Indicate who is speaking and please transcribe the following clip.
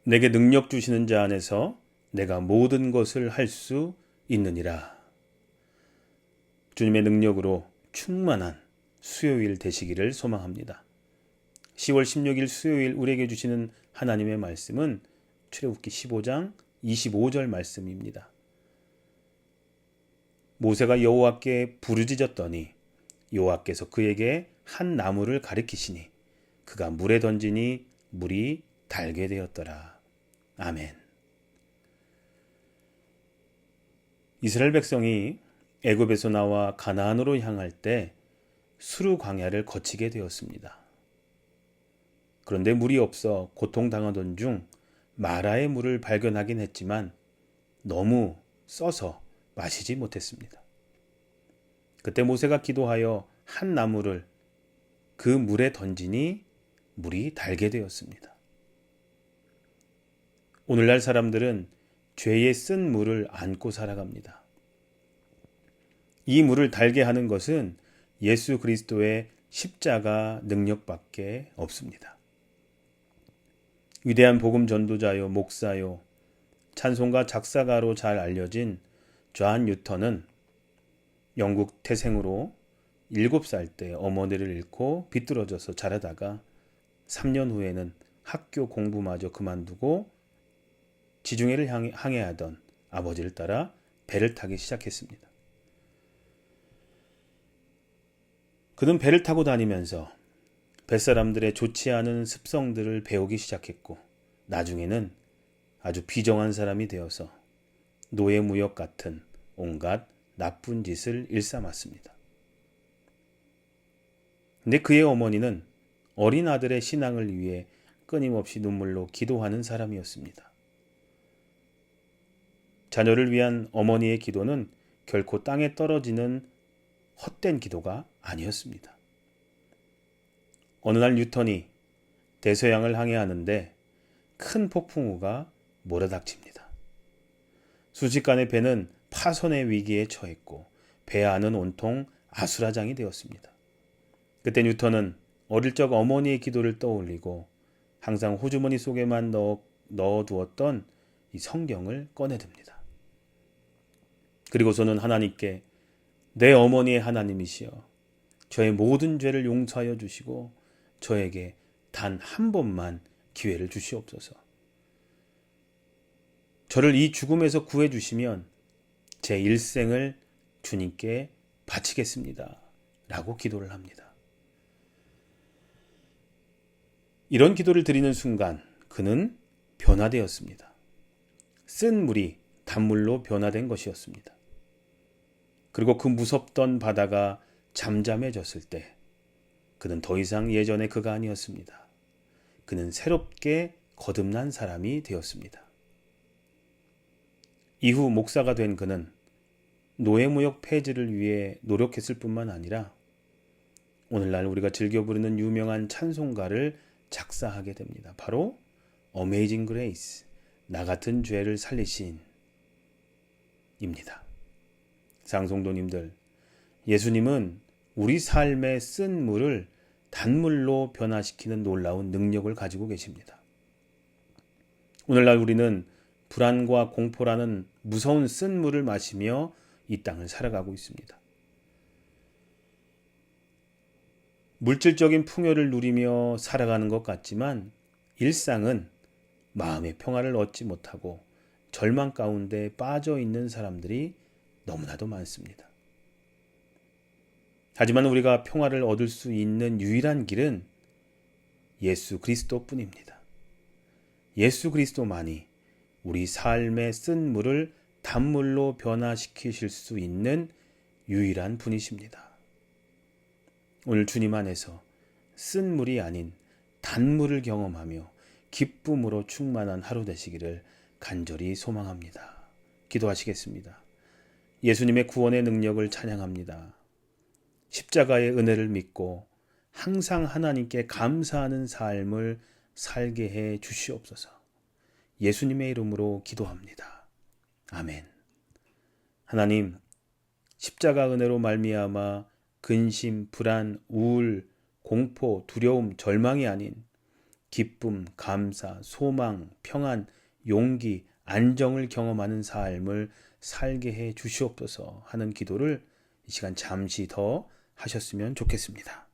Speaker 1: 내게 능력 주시는 자 안에서 내가 모든 것을 할 수 있느니라. 주님의 능력으로 충만한 수요일 되시기를 소망합니다. 10월 16일 수요일 우리에게 주시는 하나님의 말씀은 출애굽기 15장 25절 말씀입니다. 모세가 여호와께 부르짖었더니 여호와께서 그에게 한 나무를 가리키시니 그가 물에 던지니 물이 달게 되었더라. 아멘. 이스라엘 백성이 애굽에서 나와 가나안으로 향할 때 수르 광야를 거치게 되었습니다. 그런데 물이 없어 고통당하던 중 마라의 물을 발견하긴 했지만 너무 써서 마시지 못했습니다. 그때 모세가 기도하여 한 나무를 그 물에 던지니 물이 달게 되었습니다. 오늘날 사람들은 죄에 쓴 물을 안고 살아갑니다. 이 물을 달게 하는 것은 예수 그리스도의 십자가 능력밖에 없습니다. 위대한 복음 전도자요, 목사요, 찬송가 작사가로 잘 알려진 존 뉴턴은 영국 태생으로 7살 때 어머니를 잃고 비뚤어져서 자라다가 3년 후에는 학교 공부마저 그만두고 지중해를 항해하던 아버지를 따라 배를 타기 시작했습니다. 그는 배를 타고 다니면서 뱃사람들의 좋지 않은 습성들을 배우기 시작했고 나중에는 아주 비정한 사람이 되어서 노예무역 같은 온갖 나쁜 짓을 일삼았습니다. 근데 그의 어머니는 어린 아들의 신앙을 위해 끊임없이 눈물로 기도하는 사람이었습니다. 자녀를 위한 어머니의 기도는 결코 땅에 떨어지는 헛된 기도가 아니었습니다. 어느 날 뉴턴이 대서양을 항해하는데 큰 폭풍우가 몰아닥칩니다. 순식간에 배는 파손의 위기에 처했고 배 안은 온통 아수라장이 되었습니다. 그때 뉴턴은 어릴 적 어머니의 기도를 떠올리고 항상 호주머니 속에만 넣어두었던 이 성경을 꺼내듭니다. 그리고서는 하나님께 내 어머니의 하나님이시여 저의 모든 죄를 용서하여 주시고 저에게 단 한 번만 기회를 주시옵소서. 저를 이 죽음에서 구해 주시면 제 일생을 주님께 바치겠습니다. 라고 기도를 합니다. 이런 기도를 드리는 순간 그는 변화되었습니다. 쓴 물이 단물로 변화된 것이었습니다. 그리고 그 무섭던 바다가 잠잠해졌을 때 그는 더 이상 예전의 그가 아니었습니다. 그는 새롭게 거듭난 사람이 되었습니다. 이후 목사가 된 그는 노예무역 폐지를 위해 노력했을 뿐만 아니라 오늘날 우리가 즐겨 부르는 유명한 찬송가를 작사하게 됩니다. 바로 Amazing Grace, 나 같은 죄를 살리신 입니다. 상송도님들, 예수님은 우리 삶의 쓴 물을 단물로 변화시키는 놀라운 능력을 가지고 계십니다. 오늘날 우리는 불안과 공포라는 무서운 쓴 물을 마시며 이 땅을 살아가고 있습니다. 물질적인 풍요를 누리며 살아가는 것 같지만 일상은 마음의 평화를 얻지 못하고 절망 가운데 빠져 있는 사람들이 너무나도 많습니다. 하지만 우리가 평화를 얻을 수 있는 유일한 길은 예수 그리스도뿐입니다. 예수 그리스도만이 우리 삶의 쓴 물을 단물로 변화시키실 수 있는 유일한 분이십니다. 오늘 주님 안에서 쓴 물이 아닌 단물을 경험하며 기쁨으로 충만한 하루 되시기를 간절히 소망합니다. 기도하시겠습니다. 예수님의 구원의 능력을 찬양합니다. 십자가의 은혜를 믿고 항상 하나님께 감사하는 삶을 살게 해 주시옵소서. 예수님의 이름으로 기도합니다. 아멘. 하나님, 십자가 은혜로 말미암아 근심, 불안, 우울, 공포, 두려움, 절망이 아닌 기쁨, 감사, 소망, 평안, 용기, 안정을 경험하는 삶을 살게 해 주시옵소서 하는 기도를 이 시간 잠시 더 하셨으면 좋겠습니다.